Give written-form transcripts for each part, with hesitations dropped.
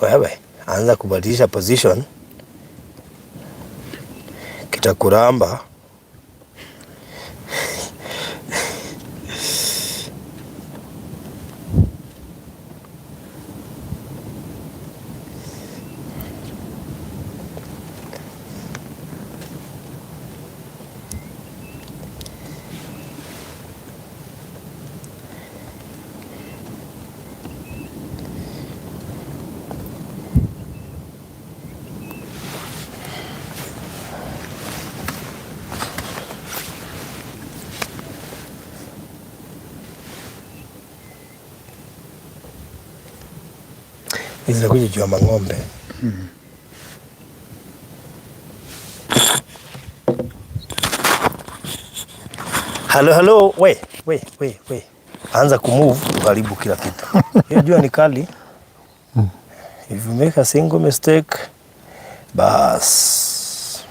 Wewe anza kubadilisha position, kitakuramba. Hizi kuja juu ya mang'ombe. Hello, we. Anza kumove, ukaribu kila kitu. Hiyo jua ni kali. If you make a single mistake, bas.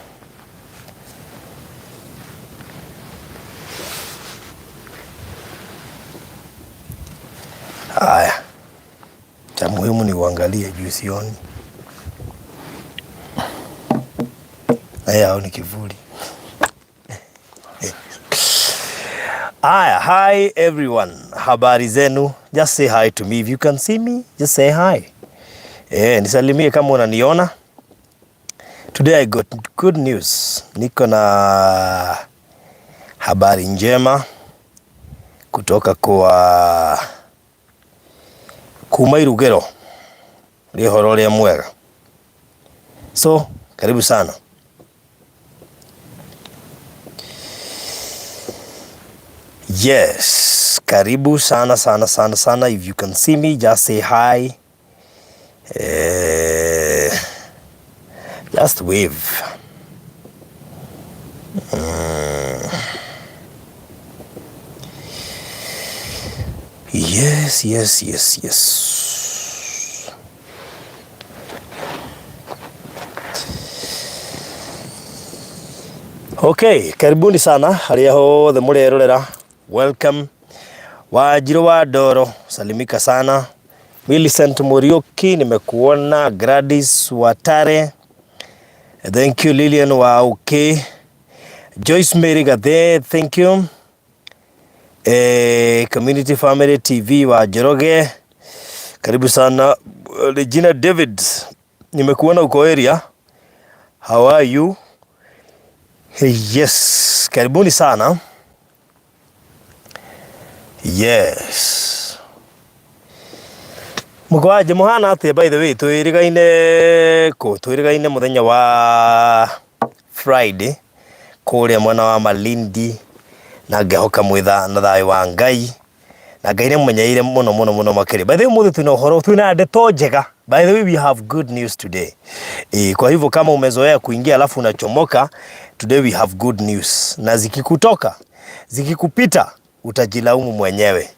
Haya. Cha muhimu ni uangalie juu sioni. Haya, ni kivuli. Hi everyone. Habari zenu. Just say hi to me. If you can see me, just say hi. Nisalimie kama unaniona. Today I got good news. Niko na habari njema kutoka kwa kuma Irugero rihoro ria mwega. So, karibu sana. Yes, karibu sana. If you can see me, just say hi. Just wave. Yes. Okay, karibuni sana. Hariaho the murerorera. Welcome. Wajiro wa Doro, salimika sana. Millicent Murioki, nimekuona. Gladys Watare. Thank you. Lilian wa okay. Joyce Mary Gade, thank you. Community Family TV wa Joroge, karibu sana. Regina David, nimekuona uko area. How are you? Yes, karibuni sana. Yes. Mugwaje muhana ate? By the way, tuirigaine muthenya wa Friday kuria mwana wa Malindi na ngahoka mwitha na thayu wa Ngai na Ngai mumenyeire muno makiri. By the way, muthu tuna uhoro, tuna ndeto njega. By the way, we have good news today. Kwa hivyo kama umezoea kuingia alafu unachomoka, today we have good news. Na zikikupita utajilaumu mwenyewe.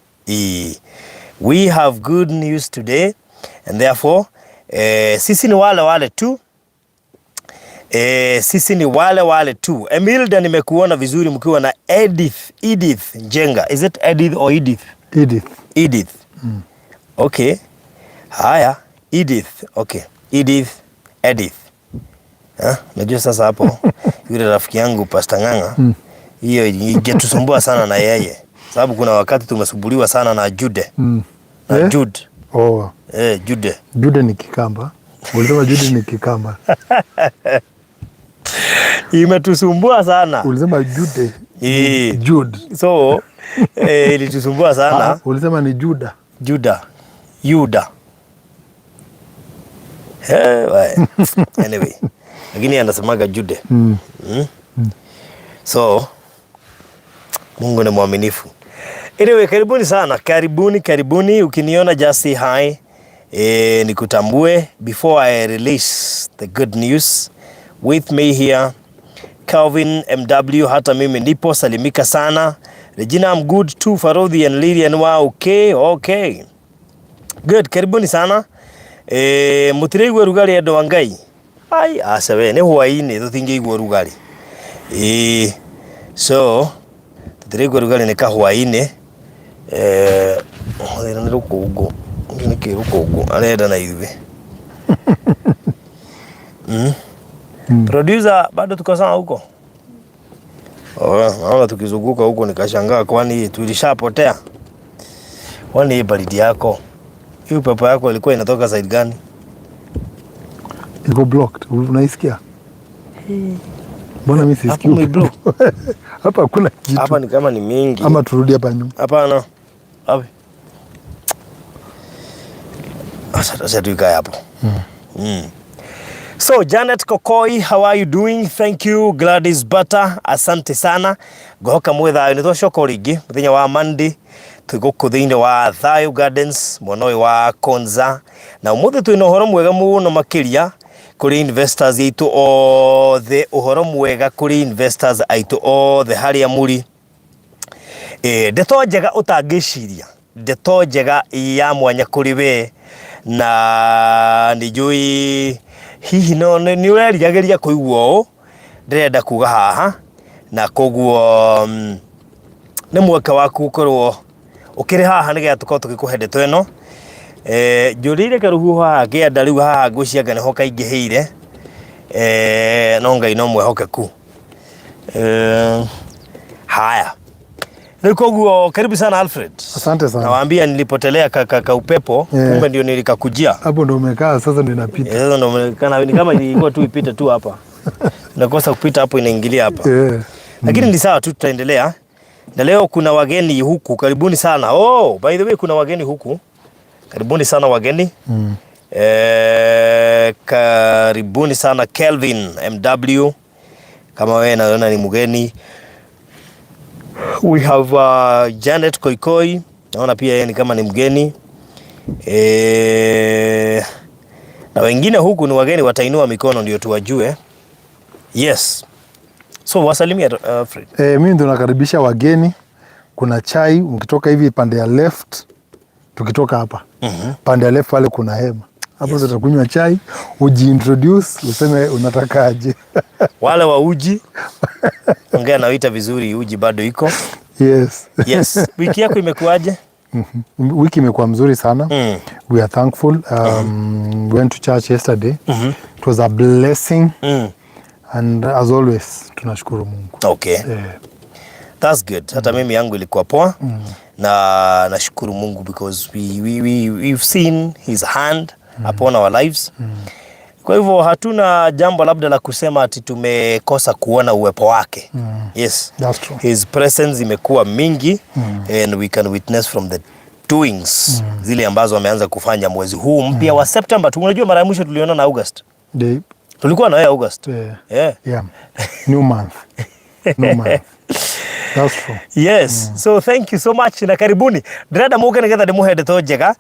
We have good news today, and therefore sisi ni wale tu. Emilda, nimekuona vizuri mkiwa na Edith Njenga. Is it Edith or Edith? Edith. Okay. Haya, Edith. Okay. Edith. Najua sasa hapo yule rafiki yangu Pastor Nganga. Hiyo ingetusumbua sana na yeye. Sababu kuna wakati tumesumbuliwa sana na Jude. Na Jude. Oh. Jude. Jude ni Kikamba. Ulisema Jude ni Kikamba. Imetusumbua sana. Ulisema Jude. Jude. So, ilitusumbua sana. Ulisema ni Juda. Yuda. Anyway. Lakini anasemaga Jude. So, Mungu ni mwaminifu. Anyway, karibuni sana. Karibuni. Ukiniona just say hi. Nikutambue. Before I release the good news, with me here, Calvin MW, hata mimi nipo, salimika sana. Regina, I'm good too. Farodhi and Lilian wa okay. Good, karibuni sana. Mutireigwe rugari endo wa Ngai. Ai, asawe, ne huwaini, tutingeigwe rugari. So, tutireigwe rugari nika huwaini. Ni rukugu. Arenda na ithuĩ. Producer bado tuko sawa huko. Naona tukizunguka huko nikashangaa kwani tulishapotea. Kwani hii baridi yako? Hii upepo yako ilikuwa inatoka side gani? Iko blocked. Unaisikia? Mbona mimi sisikii? Hapa hakuna kitu. Hapa ni kama ni mingi. Ama turudi hapa nyuma. Hapana. Wapi? Sasa tuikae hapo. So Janet Kokoi, how are you doing? Thank you. Gladys Butter, asante sana. Gohoka mwethayo nitho shoko rigi muthenya wa Monday twiguku thiini wa Thayu Gardens mwanoi wa Konza na umuthi twina uhoro mwega muno makiria kuri investors aitu othe uhoro mwega kuri investors aitu othe haria muri ndeto njega utangiciria ndeto njega ya mwanya kuri we na nijui hihi no ni urerigagiria kuigua u ndirenda kuga haha na koguo ni mweka waku ukorwo ukiri haha nigetha tukorwo tugikuhe ndeto ino njurire karuhu haha kienda riu haha ngucianga niho kaingihire no Ngai no mwehokeku haya ni koguo karibu sana Alfred. Asante sana. Nawaambia nilipotelea ka upepo kumbe ndio nilikakujia. Hapo ndio umekaa sasa ndio napita. Sasa ndio umekaa ni kama ilikuwa tu ipite tu hapa. Nakosa kupita hapo inaingilia hapa. Lakini ni sawa tu tutaendelea. Na leo kuna wageni huku karibuni sana. Oh, by the way kuna wageni huku. Karibuni sana wageni. Karibuni sana Kelvin MW. Kama wewe naona ni mgeni. We have Janet Koikoi. Naona pia yeye ni kama ni mgeni. Na wengine huku ni wageni watainua mikono ndio tuwajue. Yes. So wasalimia Fred. Mimi ndo nakaribisha wageni. Kuna chai ukitoka hivi pande ya left tukitoka hapa. Pande ya left pale kuna hema. Hapo yes. Tutakunywa chai, ujiintroduce, useme unatakaje. Wale wa uji. Ongea na wita vizuri uji bado iko. Yes. Yes. Wiki yako imekuaje? Wiki imekuwa mzuri sana. We are thankful. We went to church yesterday. It was a blessing. And as always, tunashukuru Mungu. Okay. That's good. Hata mimi yangu ilikuwa poa. Na nashukuru Mungu because we've seen his hand upon our lives. Kwa hivyo hatuna jambo labda la kusema ati tumekosa kuona uwepo wake. Yes. That's true. His presence imekuwa mingi and we can witness from the doings zile ambazo ameanza kufanya mwezi huu mpya wa September. Unajua mara ya mwisho tuliona na August. Tulikuwa na August. Yeah. New month. New month. That's true. Yes. So thank you so much na karibuni. Ndirenda muke nigetha ndimuhe ndeto njega.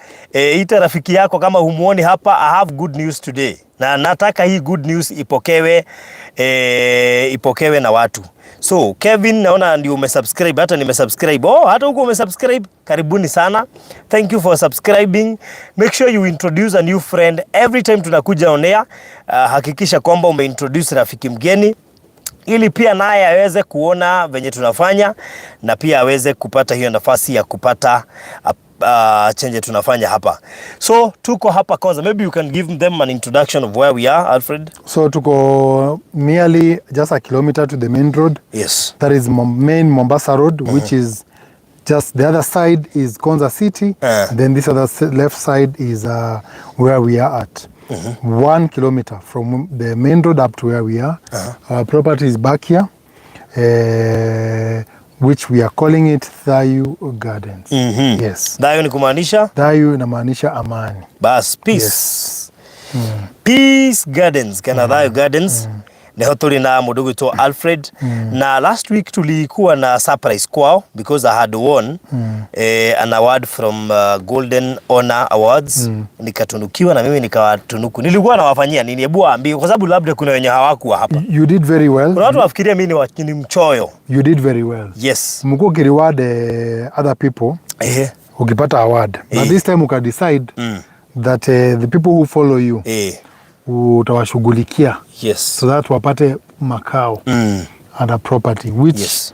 Ita rafiki yako kama humuoni hapa. I have good news today. Na nataka hii good news ipokewe na watu. So Kevin naona ndio umesubscribe, hata nimesubscribe. Oh, hata huko umesubscribe. Karibuni sana. Thank you for subscribing. Make sure you introduce a new friend every time tunakuja on air. Hakikisha kwamba umeintroduce rafiki mgeni ili pia naye aweze kuona venye tunafanya na pia aweze kupata hiyo nafasi ya kupata change tunafanya hapa. So tuko hapa Konza. Maybe you can give them an introduction of where we are, Alfred. So tuko merely just a kilometer to the main road. Yes. That is main Mombasa Road, which is just the other side is Konza City. Then this other left side is where we are at. 1 kilometer from the main road up to where we are. Our property is back here, which we are calling it Thayu Gardens. Yes. Thayu ni kumaanisha? Thayu inamaanisha amani. Bas, peace. Yes. Peace Gardens, kana Thayu Gardens. Neho tuli na mudugu to Alfred. Na last week tulikuwa na surprise kwao because I had won an award from Golden Honor Awards. Nikatunukiwa na mimi nikawatunuku. Nilikuwa nawafanyia nini? Hebu waambie kwa sababu labda kuna wenye hawakuwa hapa. You did very well. Kuna watu wafikiria mimi ni mchoyo. You did very well. Yes. Mko reward other people. Ukipata award. But this time uka decide that the people who follow you utawashughulikia. Yes. So that wapate makao and a property which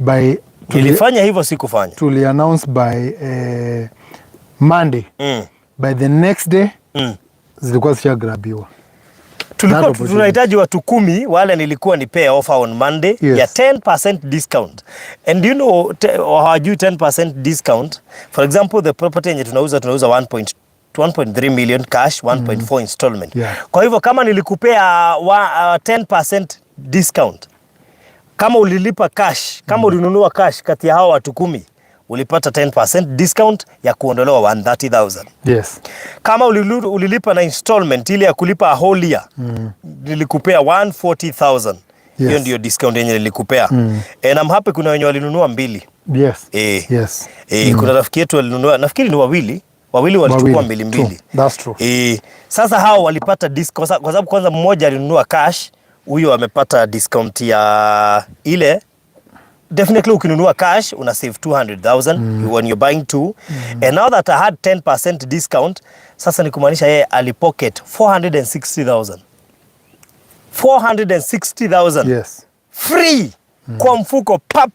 by nilifanya hivyo sikufanya. Tuli announce by Monday. By the next day zilikuwa zishagrabiwa. Tulikuwa tunahitaji watu 10 wale nilikuwa nipea offer on Monday ya 10% discount. And you know hawajui 10% discount. For example, the property yenye tunauza 1.3 million cash, 1.4 installment. Kwa hivyo kama nilikupea 10% discount, kama ulilipa cash, kama ulinunua cash kati ya hao watu 10, ulipata 10% discount ya kuondolewa 130,000. Yes. Kama ulilipa na installment ile ya kulipa a whole year, nilikupea 140,000. Hiyo ndio discount yenye nilikupea. And I'm happy kuna wenye walinunua 2. Yes. Yes. Kuna rafiki yetu walinunua, nafikiri ni wawili walichukua 2. That's true. Sasa hao walipata discount kwa sababu kwanza mmoja alinunua cash, huyo amepata discount ya ile. Definitely ukinunua cash una save 200,000 when you're buying 2. And now that I had 10% discount, sasa ni kumaanisha yeye alipocket 460,000. 460,000. Yes. Free kwa mfuko pap.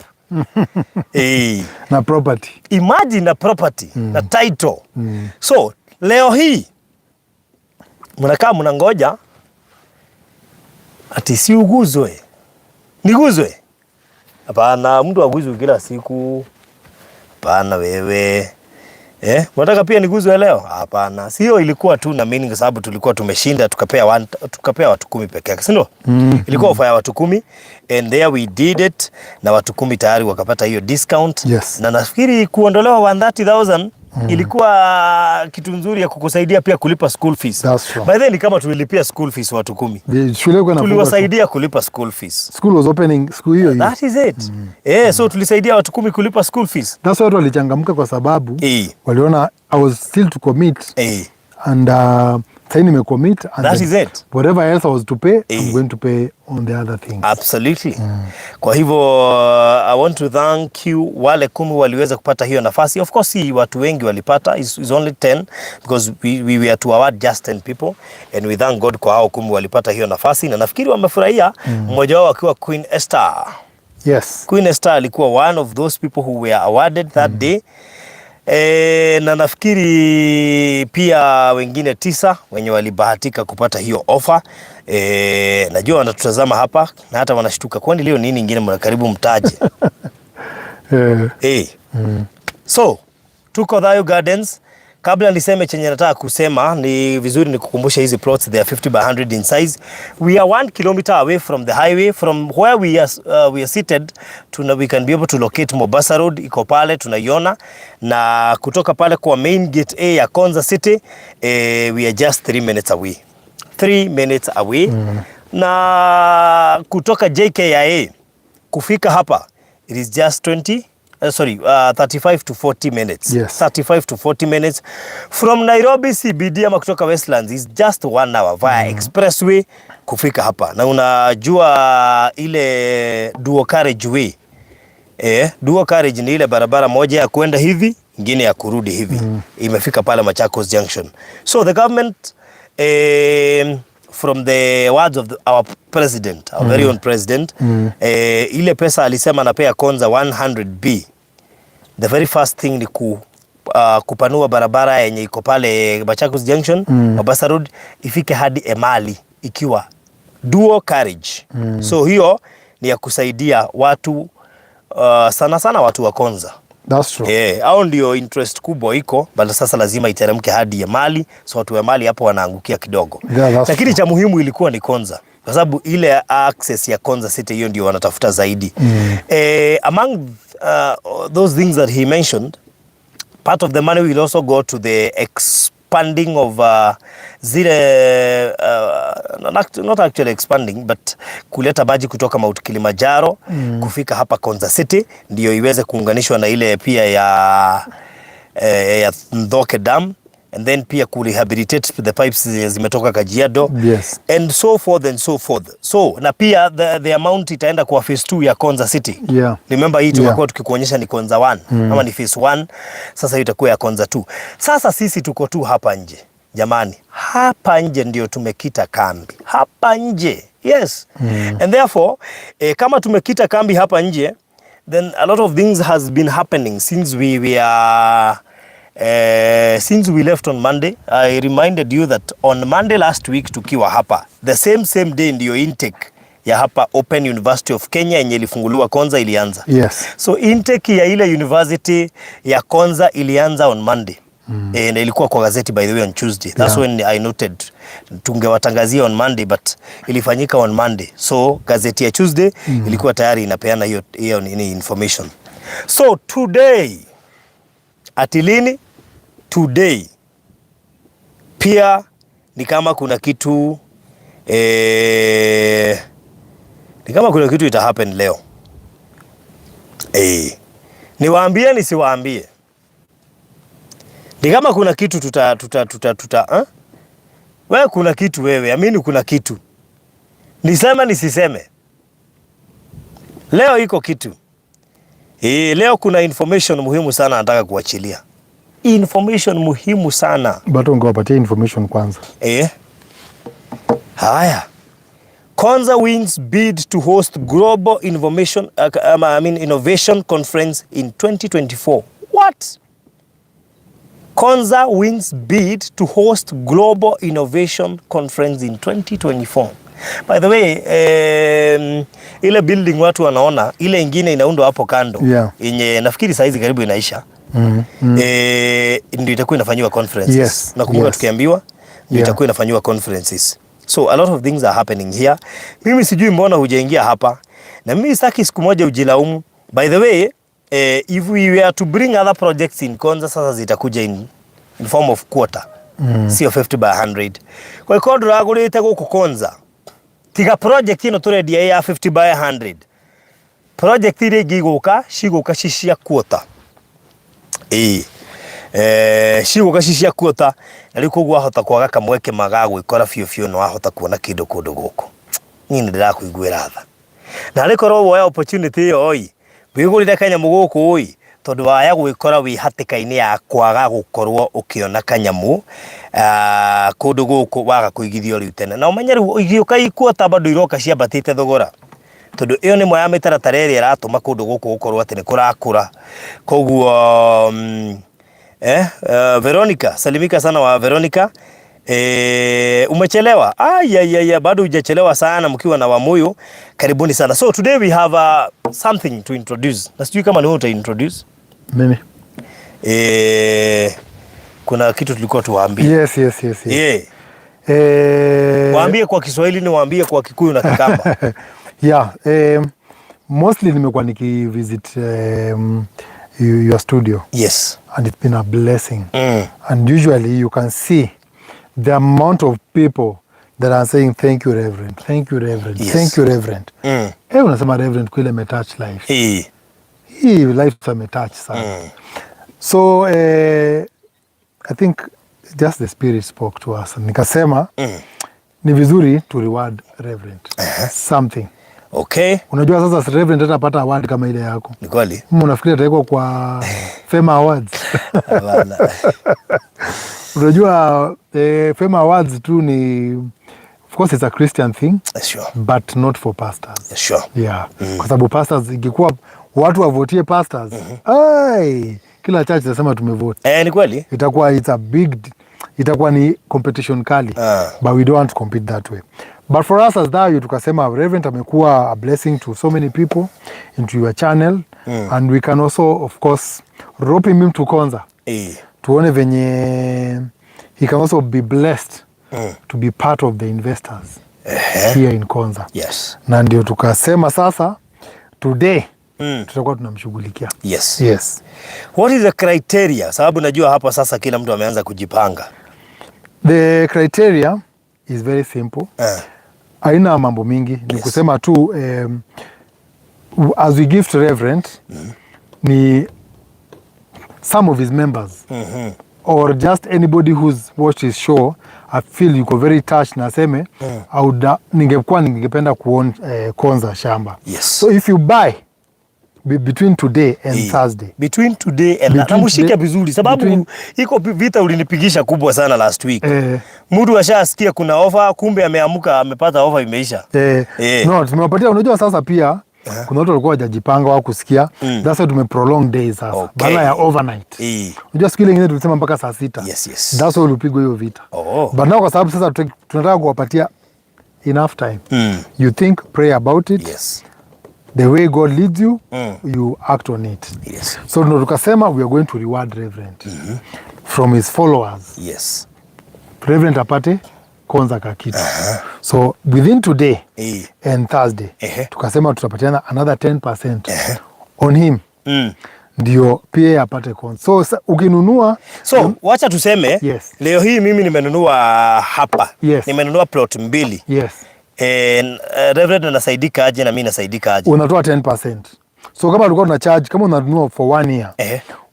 Na property. Imagine na property na title. So leo hii mnakaa mnangoja ati si uguzwe. Niguzwe? Hapana, mtu aguzwe kila siku. Hapana wewe. Unataka pia niguzwe leo? Hapana. Sio, ilikuwa tu na meaning kwa sababu tulikuwa tumeshinda tukapea watu 10 peke yake, si ndio? Ilikuwa ofa ya watu 10 and there we did it, na watu 10 tayari wakapata hiyo discount. Yes. Na nafikiri kuondolewa 130,000 ilikuwa kitu nzuri ya kukusaidia pia kulipa school fees. By then kama tulilipia school fees watu 10. Tuliwasaidia kulipa school fees. School was opening siku hiyo. That is it. So tulisaidia watu 10 kulipa school fees. That's why watu walichangamka kwa sababu waliona I was still to commit. And Thayu nimecommit, and that is it. Whatever else I was to pay, I'm going to pay on the other things. Absolutely. Kwa hivyo I want to thank you wale 10 waliweza kupata hiyo nafasi. Of course watu wengi walipata, is only 10 because we were to award just 10 people, and we thank God kwa hao 10 walipata hiyo nafasi, na nafikiri wamefurahia. Mmoja wao akiwa Queen Esther. Yes. Queen Esther alikuwa one of those people who were awarded that day. Na nafikiri pia wengine 9 wenye walibahatika kupata hiyo offer. Najua wanatutazama hapa na hata wanashtuka, kwani leo nini ingine mnakaribu mtaje? So tuko Thayu Gardens. Kabla niseme chenye nataka kusema, ni vizuri nikukumbusha hizi plots, they are 50 by 100 in size. We are 1 kilometer away from the highway. From where we are seated, we can be able to locate Mombasa Road, iko pale tunaiona, na kutoka pale kwa main gate A ya Konza City, we are just 3 minutes away. 3 minutes away. Na kutoka JKIA kufika hapa, it is just 35 to 40 minutes. Yes. 35 to 40 minutes. From Nairobi CBD ama kutoka Westlands is just 1 hour via expressway kufika hapa. Na unajua ile dual carriage way. Dual carriage ni ile barabara moja ya kwenda hivi, nyingine ya kurudi hivi. Imefika pale Machakos Junction. So the government, from the words of our president, our very own president, ile pesa alisema anapea Konza 100B. The very first thing ni kupanua barabara yenye iko pale Machakos Junction, Mombasa Road, ifike hadi Emali ikiwa dual carriage. So hiyo ni ya kusaidia watu, sana sana watu wa Konza. That's true. Au ndio interest kubwa iko, bali sasa lazima iteremke hadi Emali, so watu wa Emali hapo wanaangukia kidogo. Lakini cha muhimu ilikuwa ni Konza, kwa sababu ile access ya Konza City hiyo ndio wanatafuta zaidi. Among those things that he mentioned, part of the money will also go to the expanding of not actually expanding, but kuleta maji kutoka Mount Kilimanjaro kufika hapa Konza City, ndio iweze kuunganishwa na ile pia ya Ndhoke Dam, and then pia kurehabilitate the pipes zimetoka Kajiado. Yes. And so forth and so forth. So na pia the amount itaenda kwa phase 2 ya Konza City. Remember hii tumekuwa tukikuonyesha ni Konza 1 ama ni phase 1. Sasa itakuwa ya Konza 2. Sasa sisi tuko tu hapa nje. Jamani, hapa nje ndio tumekita kambi. Hapa nje. Yes. And therefore, kama tumekita kambi hapa nje, then a lot of things has been happening since we were since we left on Monday, I reminded you that on Monday last week tukiwa hapa, the same day ndio intake ya hapa Open University of Kenya yenye ilifunguliwa Konza ilianza. Yes. So intake ya ile university ya Konza ilianza on Monday. Na ilikuwa kwa gazeti by the way on Tuesday. That's when I noted tungewatangazia on Monday but ilifanyika on Monday. So gazeti ya Tuesday ilikuwa tayari inapeana hiyo information. So today atilini today pia ni kama kuna kitu ita happen leo. Niwaambie nisiwaambie. Ni kama kuna kitu wewe kuna kitu wewe, amini kuna kitu. Nisema nisiseme. Leo iko kitu. Leo kuna information muhimu sana nataka kuachilia. Information muhimu sana. Bato ngopatie information kwanza. Haya. Konza wins bid to host Global Innovation Conference in 2024. What? Konza wins bid to host Global Innovation Conference in 2024. By the way, ile building watu wanaona, ile ingine inaundwa hapo kando. Yenye nafikiri saizi karibu inaisha. Ndio itakuwa inafanywa conferences. Yes. Nakumbuka tukiambiwa ndio itakuwa inafanywa conferences. So a lot of things are happening here. Mimi sijui mbona hujaingia hapa. Na mimi sitaki siku moja ujilaumu. By the way, if we were to bring other projects in Konza, sasa zitakuja in form of quarter. Sio 50 by 100. Kwa hiyo nduragurite guku Konza. Tiga project ino turedia ya 50 by 100. Project ile giguka cishia quarter. Ciguka cishia quarter. Naliko gwahota kwaga kamweke magago ikora fio no ahota kuona kindu kundu guku. Nini ndirakuiguira tha. Na liko robo ya opportunity oi. Wigurire kanyamu guku oi. Tondu waya gwikora wi hatikaini ya kwaga gukorwo ukiona kanyamu kundu guku waga kuigithio riu tene. Na umenye riu igiuka ikuota bado iroka ciambatite thogora. Tondu iyo ni moya mitaratara iri iratuma kundu guku gukorwo ati ni kurakura. Koguo Veronica, salimika sana wa Veronica. Umechelewa? Bado hujachelewa sana mkiwa na Wamuyu. Karibuni sana. So today we have something to introduce. Na sijui kama ni wewe uta introduce. Mimi. Kuna kitu tulikuwa tuwaambie. Yes. Waambie kwa Kiswahili ni waambie kwa Kikuyu na Kikamba. Mostly nimekuwa nikivisit your studio. Yes. And it's been a blessing. And usually you can see the amount of people that are saying thank you Reverend, thank you Reverend, thank you Reverend. Unasema Reverend kwile metouch life. Hii life ametouch sana. So I think just the spirit spoke to us. Nikasema ni vizuri to reward Reverend something. Okay. Unajua sasa Reverend atapata award kama ile yako. Ni kweli? Unafikiri ataiko kwa Fema Awards? Hapana. Unajua Fema Awards tu ni, of course it's a Christian thing, sure, but not for pastors. Sure. Yeah. Kwa sababu pastors ikikuwa watu wavotie pastors, kila church nasema tumevote. Ni kweli? Itakuwa ni competition kali. But we don't want to compete that way. But for us as Thayu tukasema Reverend amekuwa a blessing to so many people into your channel, and we can also of course rope him to Konza. Tuone venye he can also be blessed to be part of the investors here in Konza. Yes. Na ndio tukasema sasa today tutakuwa tunamshughulikia. Yes. What is the criteria? Sababu najua hapa sasa kila mtu ameanza kujipanga. The criteria is very simple. Haina mambo mingi. Ni kusema tu as we give to Reverend, ni some of his members or just anybody who's watched his show, I feel yuko very touched na aseme ningependa kuona Konza shamba. Yes. So if you buy between today and Thursday. Between today and na mushike vizuri sababu iko vita ulinipigisha kubwa sana last week. Mtu ashasikia kuna offer, kumbe ameamuka amepata offer imeisha. No, tumewapatia. Unajua sasa pia kuna watu walikuwa hawajajipanga wao kusikia. That's why tume prolong days sasa. Okay. Baada ya overnight. Unajua siku ile nyingine tulisema mpaka saa 6. Yes. That's why ulipigwa hiyo vita. But now kwa sababu sasa tunataka kuwapatia enough time. You think, pray about it. Yes. The way God leads you, you act on it. Yes. So tukasema we are going to reward Reverend from his followers. Yes. Reverend apate Konza kakitu. So within today and Thursday, tukasema tutapatiana another 10% on him. Ndio pia apate Konza. So ukinunua, so wacha tuseme, leo hii mimi nimenunua hapa. Nimenunua plot 2. Yes. Reverend anasaidika aje na mimi nasaidika aje? Unatoa 10%. So kama ulikuwa una charge, kama unanunua for 1 year,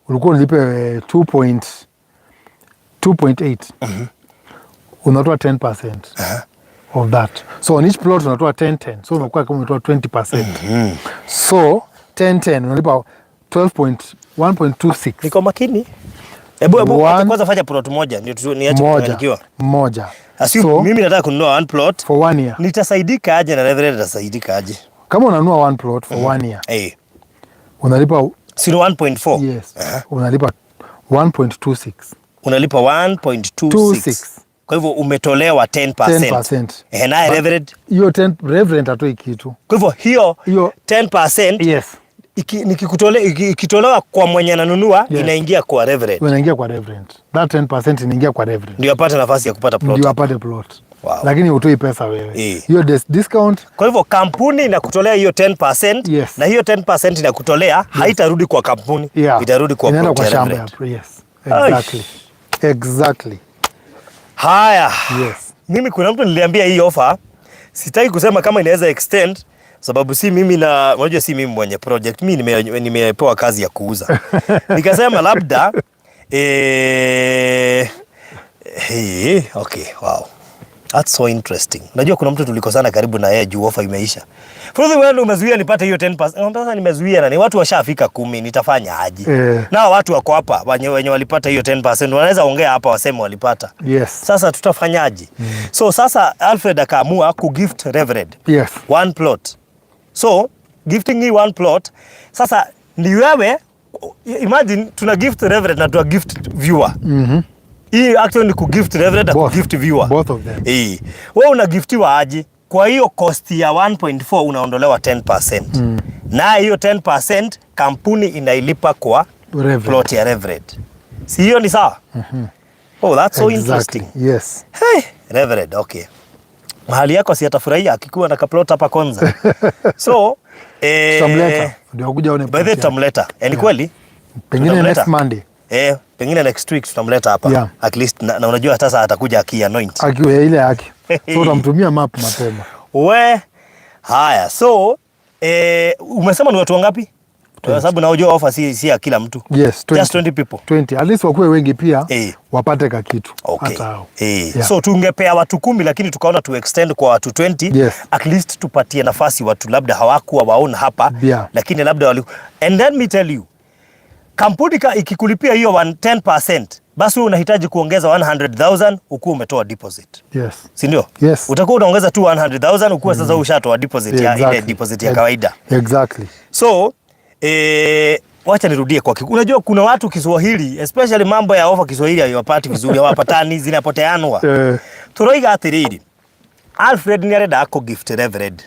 ulikuwa unalipe 2.8. Unatoa 10% of that. So on each plot unatoa 10. So unakuwa kama unatoa 20%. So 10 unalipa 1.26. Niko makini. Hebu kwanza fanya plot moja ndio niache kuchanganyikiwa. Moja. So mimi nataka kununua 1 plot for 1 year. Nitasaidika aje na Reverend atasaidika aje? Kama unanunua 1 plot for 1 year. Unalipa 1.4. Yes. Unalipa 1.26. Unalipa 1.26. Kwa hivyo umetolewa 10%. Naye Reverend hiyo 10 Reverend atoi kitu. Kwa hivyo hiyo 10%, yes, ikitolewa kwa mwenye ananunua, inaingia kwa Reverend. Inaingia kwa Reverend. That 10% inaingia kwa Reverend. Ndio apate nafasi ya kupata plot. Ndio apate plot. Wow. Lakini utoi pesa wewe. Hiyo discount. Kwa hivyo kampuni inakutolea hiyo 10%, na hiyo 10% inakutolea haitarudi kwa kampuni, itarudi kwa plot ya Reverend. Yes. Exactly. Exactly. Haya. Yes. Mimi kuna mtu niliambia hii offer, sitaki kusema kama inaweza extend sababu si mimi na unajua si mimi mwenye project, mimi nimepewa kazi ya kuuza. Nikasema labda okay, wow. That's so interesting. Unajua kuna mtu tulikosana karibu na yeye juu offer imeisha. Further wewe umezuia nipate hiyo 10%. Sasa nimezuia na ni watu washafika 10, nitafanya aje? Na watu wako hapa wenye walipata hiyo 10% wanaweza ongea hapa waseme walipata. Yes. Sasa tutafanyaje? So sasa Alfred akaamua kugift Reverend. Yes. 1 plot. So gifting hii 1 plot, sasa ni wewe imagine tuna gift Reverend na tuna gift viewer. Hii actually ni kugift Reverend na kugift viewer. Both of them. Wewe unagiftiwa aje? Kwa hiyo cost ya 1.4 unaondolewa 10%. Na hiyo 10% kampuni inailipa kwa Reverend. Plot ya Reverend. Si hiyo ni sawa? Oh, that's so interesting. Yes. Hey, Reverend, okay. Mahali yako si atafurahia akikuwa na kaplot hapa Konza. So, tutamleta. Ndio kuja one. By the tutamleta. Ni kweli? Pengine next Monday. Pengine next week tutamleta hapa. At least na unajua sasa atakuja aki-anoint. Akiwa ile yake. So utamtumia map mapema. Haya. So, umesema ni watu wangapi? Kwa sababu naojua offer si ya kila mtu. Yes, 20. Just 20 people. 20. At least wakuwe wengi pia wapate ka kitu. Okay. So tungepea watu 10 lakini tukaona tu extend kwa watu 20. Yes. At least tupatie nafasi watu labda hawakuwa waona hapa, lakini labda wali. And then me tell you, kampuni ikikulipia hiyo 10%, basi unahitaji kuongeza 100,000 ukuwa umetoa deposit. Yes. Si ndio? Yes. Utakuwa unaongeza tu 100,000 ukuwa sasa ushatoa deposit ya ile deposit ya kawaida. Exactly. So wacha nirudie kwa unajua kuna watu Kiswahili especially mambo ya offer Kiswahili hayapati vizuri, hawapatani, zinapoteanwa. Turoiga atiriri Alfred ni arenda ako gift Reverend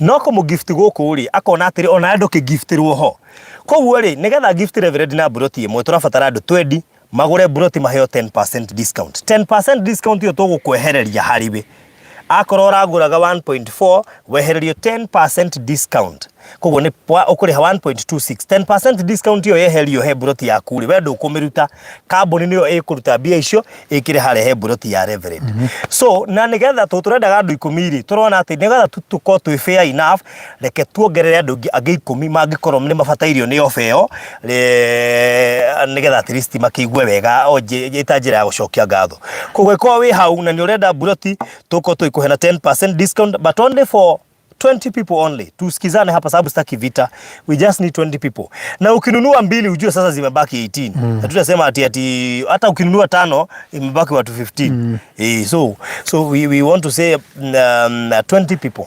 no ko mu gift goko uri akona atiri ona ando ke giftirwo ho koguo ri nigetha gift Reverend na buroti imwe turabatara andu 20 magure buroti maheo 10% discount. 10% discount yo tugukwehereria hariwe akorwo uraguraga 1.4 wehererio 10% discount. Koguo ni ukuriha 1.26. 10% discount yo yeherio he buroti ya kuri wendo kumiruta kambuni niyo ikuruta bia icio ikire hare he buroti ya Reverend. So na nigetha turendaga andu 10 turona ati nigetha tuko twi fair enough reke tuongerere andu angi 10 mangikorwo ni mabatairio ni offer yo nigetha at least makigwe wega oje itanjira ya gucokia ngatho. Koguo kwa wi hau na ni urenda buroti tuko tuikuhe na 10% discount but only for 20 people only. Tusikizane hapa sababu sitaki vita. We just need 20 people. Na ukinunua 2 ujue sasa zimebaki 18. Hatutasema ati hata ukinunua 5 imebaki watu 15. So we want to say 20 people.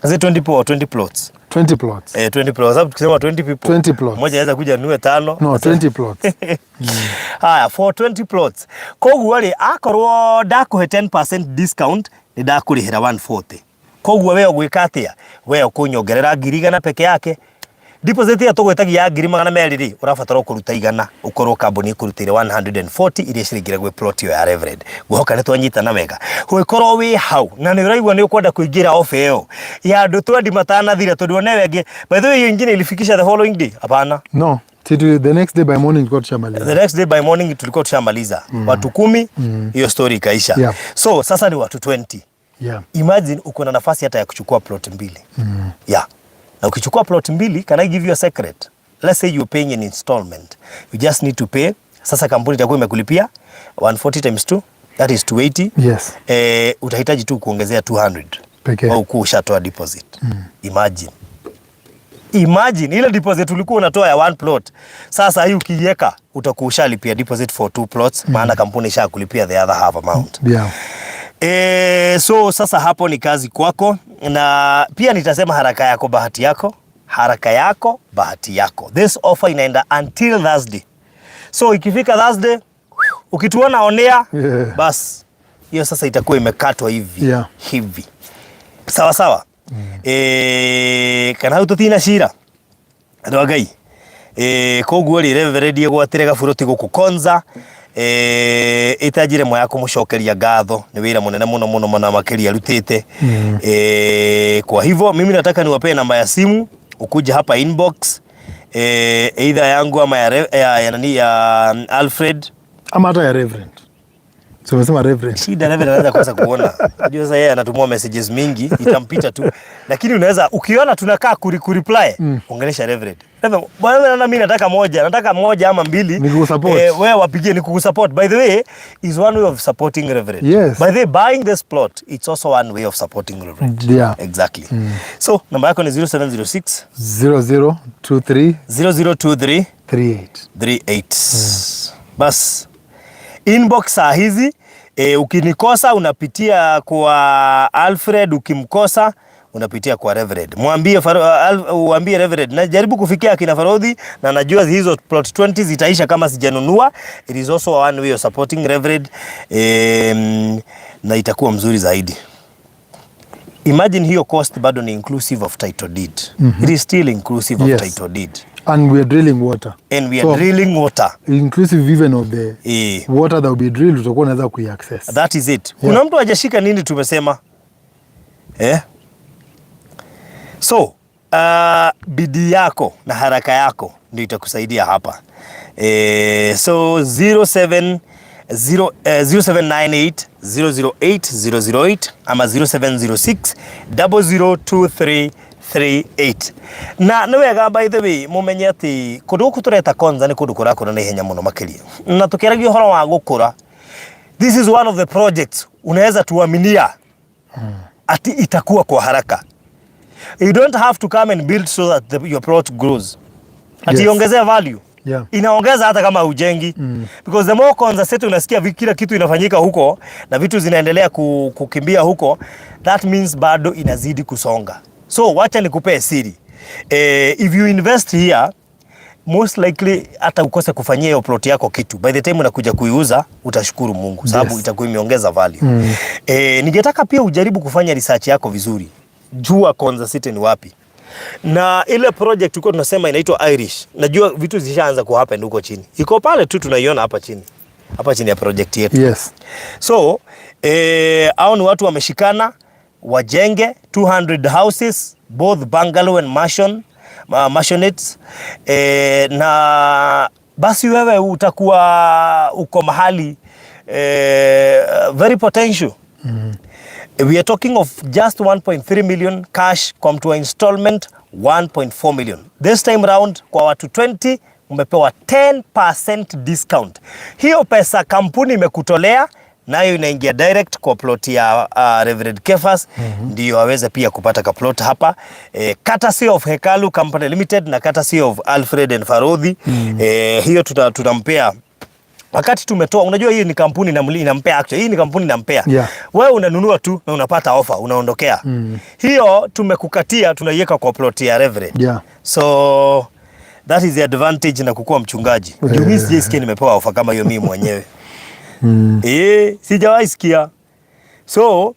Is it 20 people or 20 plots? 20 plots. 20 plots. Sababu tukisema 20 people. 20 plots. Mmoja anaweza kuja nunue 5. No, 20 plots. Haya, for 20 plots. Koguo ri akorwo ndakuhe 10% discount ni ndakurihira 140. Koguo we gwika atia? We ukunyongerera ngiri igana peke yake. Deposit ya tugwetagia ngiri 200 ri urabatara kuruta igana ukorwo kambuni ikurutire 140 iria ciringira gwe plot ya Reverend. Guhoka nitwanyita na mega. Gwikorwo wi hau na ni uraigwa ni ukwenda kuingira ofe yo. Ya andu twendi matana thira tondu one wenge. By the way hiyo ingine ilifikisha the following day. Hapana. No. The next day by morning tulikuwa tushamaliza. The next day by morning tulikuwa tushamaliza. Watu 10 hiyo story ikaisha. Yeah. So sasa ni watu 20. Yeah. Imagine uko na nafasi hata ya kuchukua plot 2. Yeah. Na ukichukua plot 2, can I give you a secret? Let's say you're paying an installment. You just need to pay. Sasa kampuni itakuwa imekulipia 140 times 2, that is 280. Yes. Utahitaji tu kuongezea 200. Pekee. Au kushatoa deposit. Imagine ile deposit ulikuwa unatoa ya 1 plot. Sasa hii ukiiweka utakuwa lipia deposit for 2 plots, maana kampuni ishakulipia the other half amount. Yeah. So sasa hapo ni kazi kwako, na pia nitasema haraka yako bahati yako. Haraka yako bahati yako. This offer inaenda until Thursday. So ikifika Thursday ukituona onea, bas hiyo sasa itakuwa imekatwa hivi. Yeah. Hivi. Sawa sawa. Kana ututina shira. Ndogai. Koguo ri Reverend yegwatire gafuruti guku Konza. Itajire moya kumucokeria ngatho ni wira munene muno na makiria rutite. Kwa hivyo mimi nataka niwape namba ya simu, ukuja hapa inbox, either yangu ama ya Alfred ama hata ya Reverend. So umesema Reverend. Shida Reverend anaweza kosa kuona. Unajua sasa yeye anatumia messages mingi, itampita tu. Lakini unaweza ukiona tunakaa kureply, ongelesha Reverend. Reverend, bwana mimi nataka moja ama 2. Nikusupport. Wewe wapigie nikusupport. By the way, is one way of supporting Reverend. Yes. By the way, buying this plot, it's also one way of supporting Reverend. Yeah. Exactly. So, namba yako ni 0706 0023 38. Bas. Inbox saa hizi, ukinikosa unapitia kwa Alfred, ukimkosa unapitia kwa Reverend. Uambie Reverend najaribu kufikia akina Farodhi na najua hizo plot 20 zitaisha kama sijanunua. It is also one way of supporting Reverend, na itakuwa mzuri zaidi. Imagine hiyo cost bado ni inclusive of title deed. It is still inclusive of title deed. And we are drilling water. And we are drilling water. Inclusive even of the water that will be drilled, utakuwa unaweza kuiaccess. That is it. Kuna mtu hajashika nini tumesema? So, bidii yako na haraka yako ndio itakusaidia hapa. So 0798 008 ama 0706 002338. Na niwega by the way mumenye ati kundu kutureta Konza ni kundu kurakura na ihenya muno makiria. Na tukiragia horo wa gukura. This is one of the projects unaweza tuaminia ati itakuwa kwa haraka. You don't have to come and build so that your plot grows. Ati iongezea value. Yeah. Inaongeza hata kama ujengi. Because the more Konza setu unasikia kila kitu inafanyika huko na vitu zinaendelea kukimbia huko, that means bado inazidi kusonga. So wacha nikupe siri. If you invest here, most likely hata ukose kufanyia hiyo plot yako kitu. By the time unakuja kuiuza, utashukuru Mungu sababu itakuwa imeongeza value. Ningetaka pia ujaribu kufanya research yako vizuri. Jua Konza City ni wapi. Na ile project tulikuwa tunasema inaitwa Irish. Najua vitu zishaanza kuhappen huko chini. Iko pale tu tunaiona hapa chini. Hapa chini ya project yetu. Yes. So, hao ni watu wameshikana wajenge 200 houses, both bungalow and mansionettes. Na basi wewe utakuwa uko mahali very potential. We are talking of just 1.3 million cash kwa mtu wa installment 1.4 million. This time round kwa watu 20 umepewa 10% discount. Hiyo pesa kampuni imekutolea nayo inaingia direct kwa plot ya Reverend Kefas, ndio aweze pia kupata ka plot hapa. Courtesy of Hekalu Company Limited na courtesy of Alfred and Farodhi. Hiyo tutampea wakati tumetoa, unajua hii ni kampuni inampea actually, hii ni kampuni inampea. Yeah. Wewe unanunua tu na unapata offer, unaondokea. Hiyo tumekukatia, tunaiweka kwa plot ya Reverend. Yeah. So that is the advantage na kukua mchungaji. Mimi sijisikia nimepewa offer kama hiyo mimi mwenyewe. Sijawahi sikia. So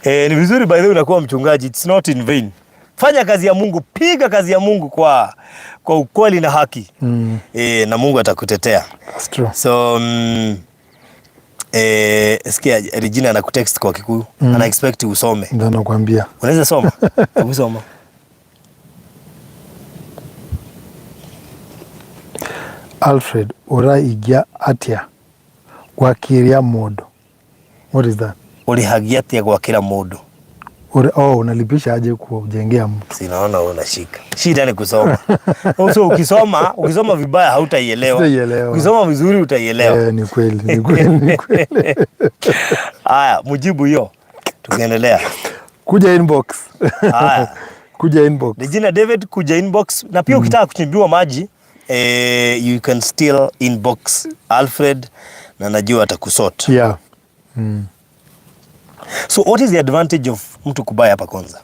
ni vizuri by the way unakuwa mchungaji, it's not in vain. Fanya kazi ya Mungu, piga kazi ya Mungu kwa ukweli na haki. Na Mungu atakutetea. That's true. So sikia Regina anakutext kwa Kikuyu. Ana expect usome. Ndio nakwambia. Unaweza soma? Usoma. Alfred uraigia atia kwa kiria modo. What is that? Ulihagia atia kwa kila modo. Unalipisha aje kujengea mtu? Sinaona unashika. Shida ni kusoma. So ukisoma vibaya hautaielewa. Ukisoma vizuri utaielewa. Ni kweli. Haya, mujibu hiyo. Tukiendelea. Kuja inbox. Haya. Kuja inbox. Regina David, kuja inbox. Na pia ukitaka kuchimbiwa maji, you can still inbox Alfred na najua atakusort. Yeah. So what is the advantage of mtu kubuy hapa Konza?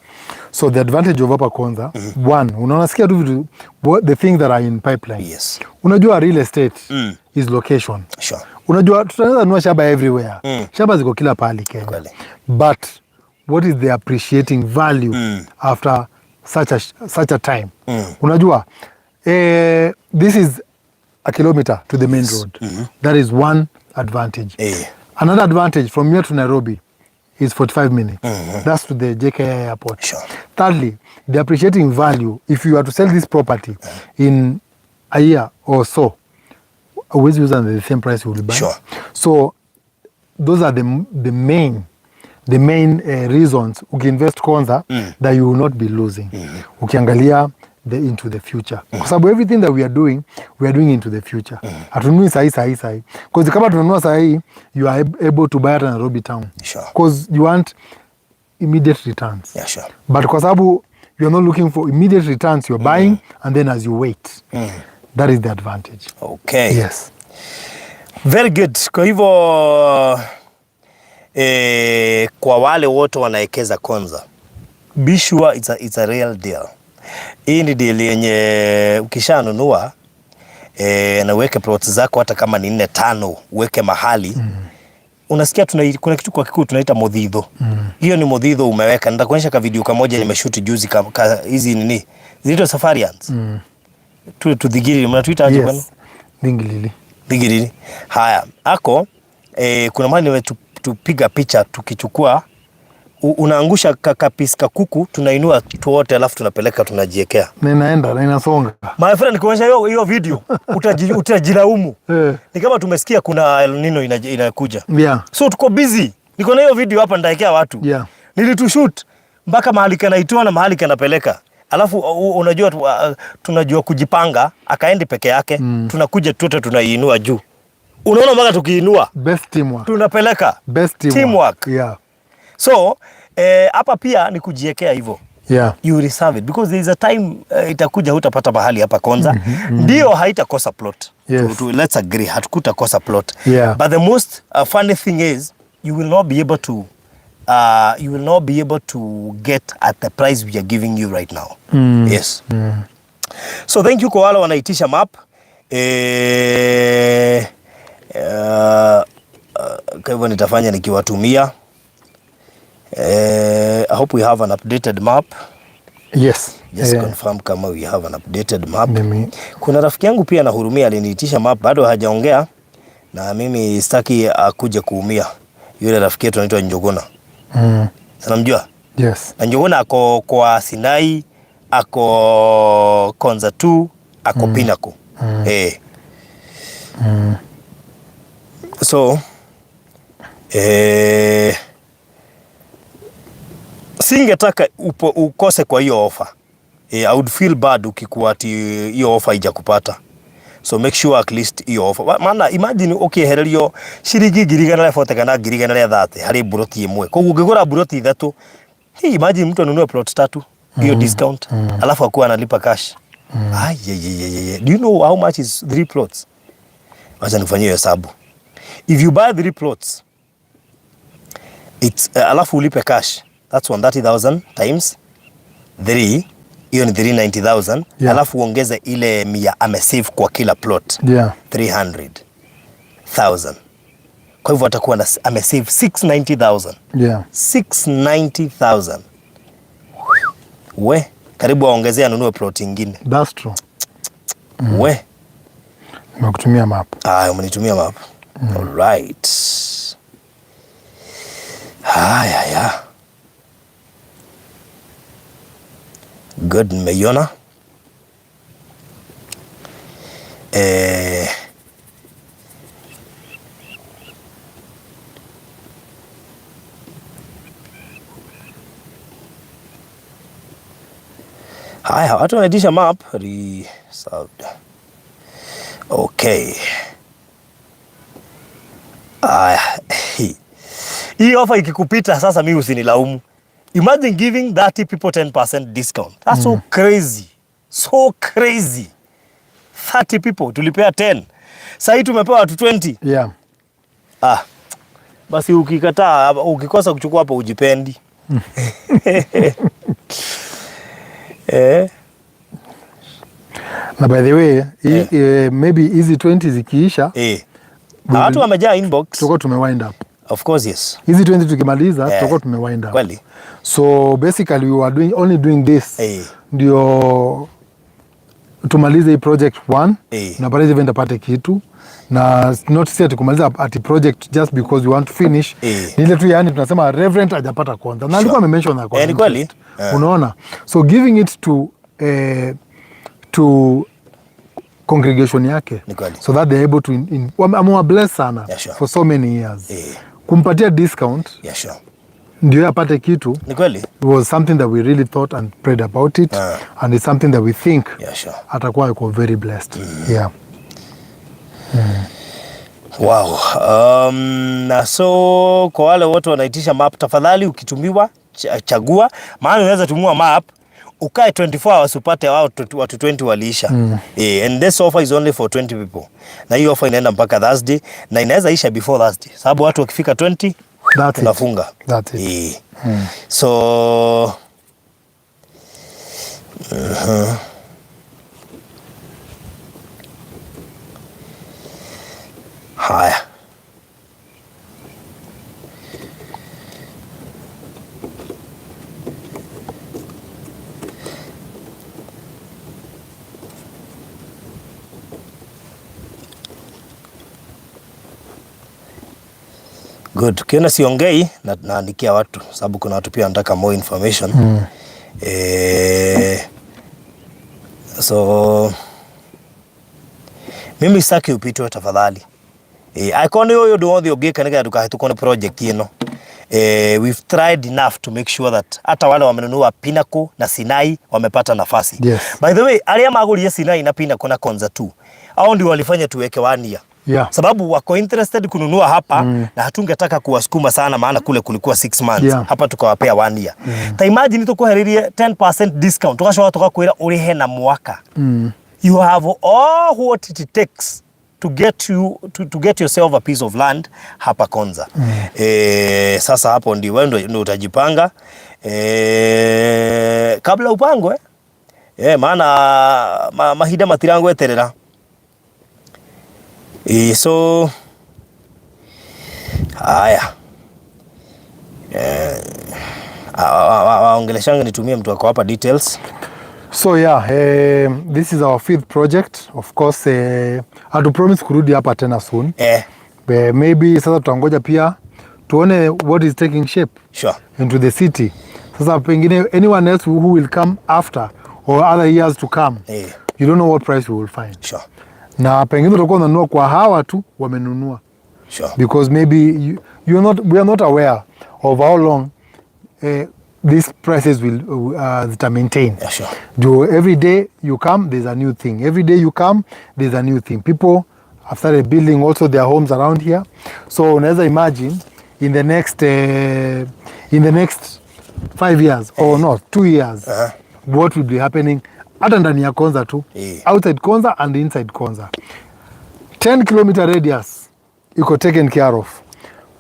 So the advantage of hapa Konza, one, unasikia tu vitu, the things that are in pipeline. Yes. Unajua real estate is location. Sure. Unajua tunaweza nunua shamba everywhere. Shamba ziko kila pahali Kenya. Kweli. But what is the appreciating value after such a time? Unajua this is a kilometer to the main road. That is one advantage. Another advantage from here to Nairobi is 45 minutes. That's to the JKI airport. Sure. Thirdly, the appreciating value, if you are to sell this property in a year or so, always use the same price you will buy. Sure. So those are the main reasons ukiinvest Konza that you will not be losing. Ukiangalia into the future. Kwa sababu everything that we are doing into the future. Hatununui sahi. Because kama tunanunua sahi, you are able to buy at Nairobi town. Sure. Because you want immediate returns. Yeah, sure. But kwa sababu you are not looking for immediate returns, you are buying and then as you wait. That is the advantage. Okay. Yes. Very good. Kwa hivyo kwa wale wote wanaekeza Konza, be sure it's a real deal. Hii ni deal yenye ukishanunua na uweke plots zako hata kama ni 4-5 uweke mahali. Unasikia kuna kitu kwa Kikuyu tunaita modhidho. Hiyo ni modhidho umeweka. Nitakuonyesha ka video kamoja nimeshoot juzi hizi nini? Zilito safarians. Tudhigiri mnatuita aje bwana? Dhigiri. Haya, kuna mahali nimetupiga picha tukichukua unaangusha kapiska kuku, tunainua tuote alafu tunapeleka tunajiekea. Na inaenda na inasonga. My friend, nikuonyesha hiyo video utajilaumu. Ni kama tumesikia kuna El Nino inakuja. Yeah. So tuko busy. Niko na hiyo video hapa nitaekea watu. Yeah. Nilitushoot mpaka mahali kanaitoa na mahali kanapeleka. Alafu unajua tunajua kujipanga, akaendi peke yake, tunakuja tuote tunaiinua juu. Unaona mpaka tukiinua. Best teamwork. Tunapeleka. Best teamwork. Yeah. So hapa pia ni kujiekea hivyo. Yeah. You reserve it because there is a time itakuja hutapata mahali hapa Konza. Ndio haitakosa plot. Yes. Let's agree hatukutakosa plot. Yeah. But the most funny thing is you will not be able to get at the price we are giving you right now. Yes. So thank you kwa wale wanaitisha map. Kwa hivyo nitafanya nikiwatumia. I hope we have an updated map. Yes. Just confirm kama we have an updated map. Kuna rafiki yangu pia anahurumia aliniitisha map, bado hajaongea na mimi sitaki akuje kuumia. Yule rafiki yetu anaitwa Njogona. Sana mjua? Yes. Na Njogona ako kwa Sinai, ako Konza 2, ako Pinnacle. So singetaka ukose kwa hiyo offer. I would feel bad ukikuwa ati hiyo offer haijakupata. So make sure at least hiyo offer. Maana imagine ukiehererio shiringi 140 kana 130 hari buroti imwe. Kwa ungegora buroti 3. Imagine mtu anunue plot 3 hiyo discount alafu akuwa analipa cash. Do you know how much is 3 plots? Wacha nifanyie hesabu. If you buy 3 plots, it's alafu ulipe cash, that's 130,000 times 3, hiyo ni 390,000. Alafu uongeze ile 100 amesave kwa kila plot, 300,000. Kwa hivyo atakuwa amesave 690,000. 690,000. We, karibu aongezea anunue plot nyingine. That's true. We. Nimekutumia map. Umenitumia map. All right. Haya. Good, nimeiona. Haya, watu wanaitisha map reserved. Okay. Hii offer ikikupita sasa mimi usinilaumu. Imagine giving 30 people 10% discount. That's so crazy. So crazy. 30 people tulipea 10. Sasa hii tumepewa watu 20. Yeah. Basi ukikataa, ukikosa kuchukua hapo ujipendi. Na by the way, maybe hizi 20 zikiisha, watu wamejaa inbox. Tutakuwa tumewind up. Of course, yes. Hizi 20 tukimaliza, tutakuwa tumewind up. Kweli. So basically we were only doing this. Ndio tumalize hii project 1 na baadaye event apate kitu. Na not say tukumaliza at project just because we want to finish. Ni ile tu yani tunasema Reverend hajapata Konza. Na alikuwa amemention na Konza. Ni kweli. Unaona? So giving it to congregation yake. So that they're able to amwa bless sana for so many years. Kumpatia discount. Ndio apate kitu. Ni kweli. It was something that we really thought and prayed about it. And it's something that we think atakuwa yuko very blessed. Wow. Na so kwa wale wote wanaitisha map, tafadhali ukitumiwa chagua, maana unaweza tumua map ukae 24 hours upate watu 20 waliisha. And this offer is only for 20 people. Na hii offer inaenda mpaka Thursday na inaweza isha before Thursday. Sababu watu wakifika 20 tunafunga. That's it. So haya. Good. Tukiona siongei na naandikia watu sababu kuna watu pia wanataka more information. So mimi sitaki upitwe tafadhali. Aikoni hoyo ndio ogeka nega tukahituko project ino. We've tried enough to make sure that hata wale wamenunua Pinnacle na Sinai wamepata nafasi. By the way, alia magulia Sinai na Pinnacle na Konza tu. Hao ndio walifanya tuweke 1 year. Sababu wako interested kununua hapa na hatungetaka kuwasukuma sana maana kule kulikuwa 6 months. Hapa tukawapea 1 year. Ta imagine tukuheririe 10% discount. Tukashoka tukakwira urihe na mwaka. You have all what it takes to get yourself a piece of land hapa Konza. Sasa hapo ndio wewe ndio utajipanga. Kabla upangwe. Maana mahida matirango eterera. So haya. Waongeleshanga nitumie mtu wako hapa details. So this is our 5th project. Of course, hatu promise kurudi hapa tena soon. Maybe sasa tutangoja pia tuone what is taking shape into the city. Sasa pengine anyone else who will come after or other years to come, you don't know what price we will find. Na pengine utakuwa unanunua kwa hawa tu wamenunua. Because maybe we are not aware of how long these prices will maintain. Every day you come, there's a new thing. Every day you come, there's a new thing. People have started building also their homes around here. So unaweza imagine in the next 5 years or not 2 years, what will be happening hata ndani ya Konza tu. Outside Konza and inside Konza. 10 kilometer radius iko taken care of.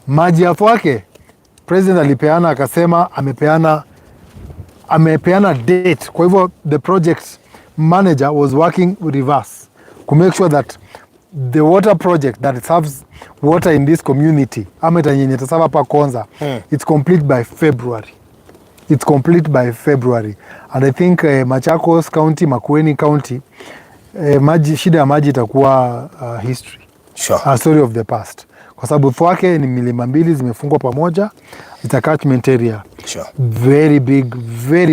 Maji hapo wake president alipeana akasema amepeana date. Kwa hivyo the project manager was working reverse to make sure that the water project that serves water in this community ama yenye tasava hapa Konza it's complete by February. It's complete by February. And I think Machakos County, Makueni County, shida ya maji itakuwa history. Sure. A story of the past. Kwa sababu wake ni milima 2 zimefungwa pamoja. It's a catchment area. Sure. Very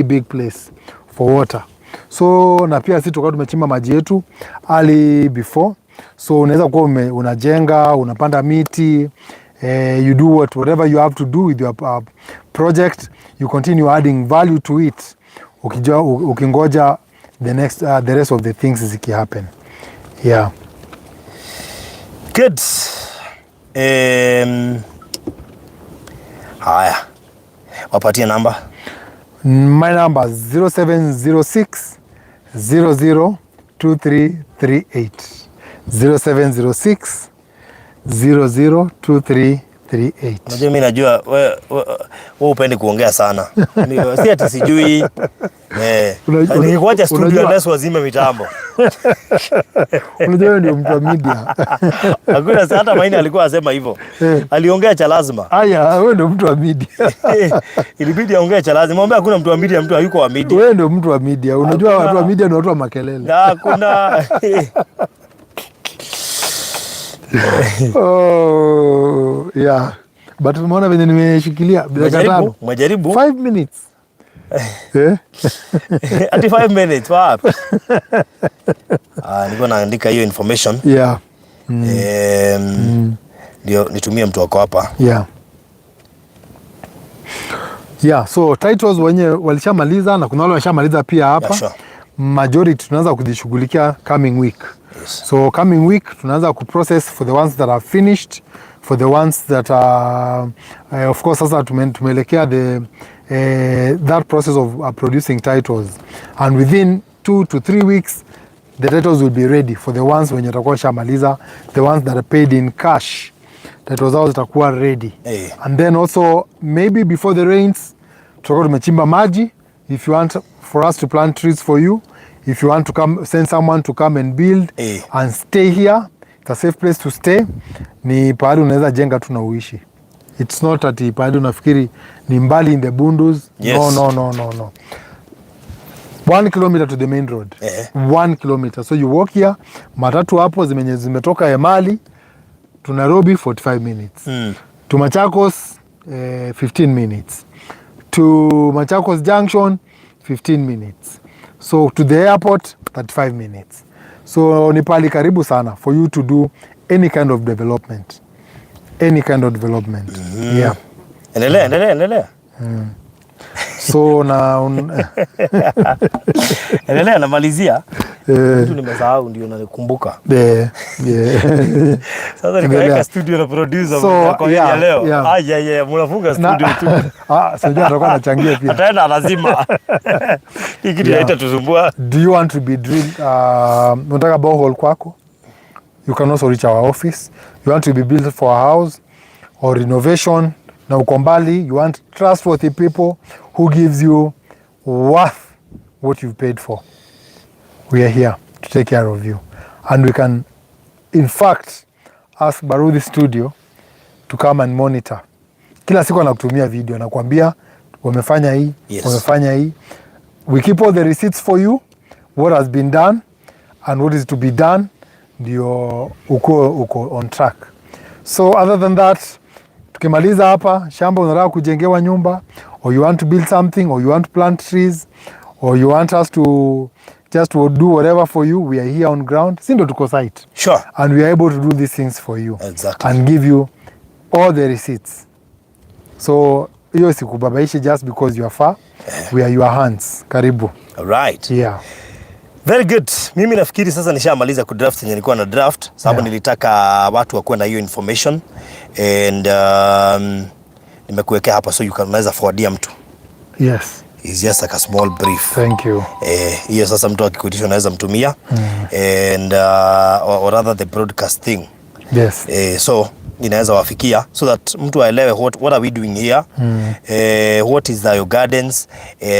big place for water. So na pia sisi tukao tumechimba maji yetu early before. So unaweza kuwa unajenga, unapanda miti, you do whatever you have to do with your project, you continue adding value to it. Ukingoja the rest of the things ziki happen. Yeah. Good. Haya. Wapatie namba. My number is 0706 002338. 0706 002338. Unajua mimi najua wewe upendi kuongea sana. Si ati sijui. Ningekuacha studio na wazima mitambo. Unajua ndio mtu wa media. Hakuna hata Maina alikuwa asema hivyo. Aliongea cha lazima. Aya, wewe ndio mtu wa media. Ilibidi aongee cha lazima. Mwambie hakuna mtu wa media, mtu hayuko wa media. Wewe ndio mtu wa media. Unajua watu wa media ni watu wa makelele. Hakuna. Oh, yeah. But umeona venye nimeshikilia bila katano. Umejaribu? 5 minutes. Ati 5 minutes, wapi? Niko naandika hiyo information. Yeah. Ndio nitumie mtu wako hapa. Yeah. Yeah, so titles wenye walishamaliza na kuna wale washamaliza pia hapa. Yeah, sure. Majority tunaanza kujishughulikia coming week. Yes. So coming week tunaanza kuprocess for the ones that are finished, for the ones that are of course sasa tumeelekea that process of producing titles, and within 2 to 3 weeks the titles will be ready for the ones wenye watakuwa shamaliza, the ones that are paid in cash, titles zao zitakuwa ready. And then also maybe before the rains tutakuwa tumechimba maji. If you want for us to plant trees for you, if you want to come, send someone to come and build and stay here, it's a safe place to stay. Ni pahali unaweza jenga tu na uishi. It's not ati pahali unafikiri ni mbali in the bundus. Yes. No. 1 kilometer to the main road. 1 kilometer. So you walk here, matatu hapo zimetoka Emali to Nairobi 45 minutes. To Machakos 15 minutes. To Machakos Junction 15 minutes. So to the airport 35 minutes. So ni pali karibu sana for you to do any kind of development. Yeah. Endelea. So na endelea namalizia. Kitu nimesahau ndio nakumbuka. Yeah. Sasa nikaweka studio na producer kwa ya leo. Yeah, mnafunga studio tu. Sasa atakuwa anachangia pia. Ataenda lazima. Hiki kitu haitatusumbua. Do you want to be drilled unataka borehole kwako? You can also reach our office. You want to be built for a house or renovation na uko mbali, you want trustworthy people who gives you worth what you've paid for. We are here to take care of you. And we can, in fact, ask Barudi Studio to come and monitor. Kila siku anakutumia video, anakuambia wamefanya hii, wamefanya hii. We keep all the receipts for you, what has been done and what is to be done, ndio uko on track. So other than that, tukimaliza hapa, shamba unataka kujengewa nyumba, or you want to build something, or you want to plant trees, or you want us to just to do whatever for you, we are here on ground. Sindo tuko site. Sure. And we are able to do these things for you. Exactly. And give you all the receipts. So, hiyo sikubabaishi just because you are far. We are your hands. Karibu. All right. Yeah. Very good. Mimi nafikiri sasa nishamaliza kudraft yenye nilikuwa na draft sababu nilitaka watu wakuwe na hiyo information and nimekuwekea hapa so you can unaweza forwardia mtu. Yes. is just like a small brief. Thank you. Hiyo sasa mtu akikuitisha unaweza mtumia and or rather the broadcast thing. Yes. So inaweza wafikia so that mtu aelewe what are we doing here, what is Thayu Gardens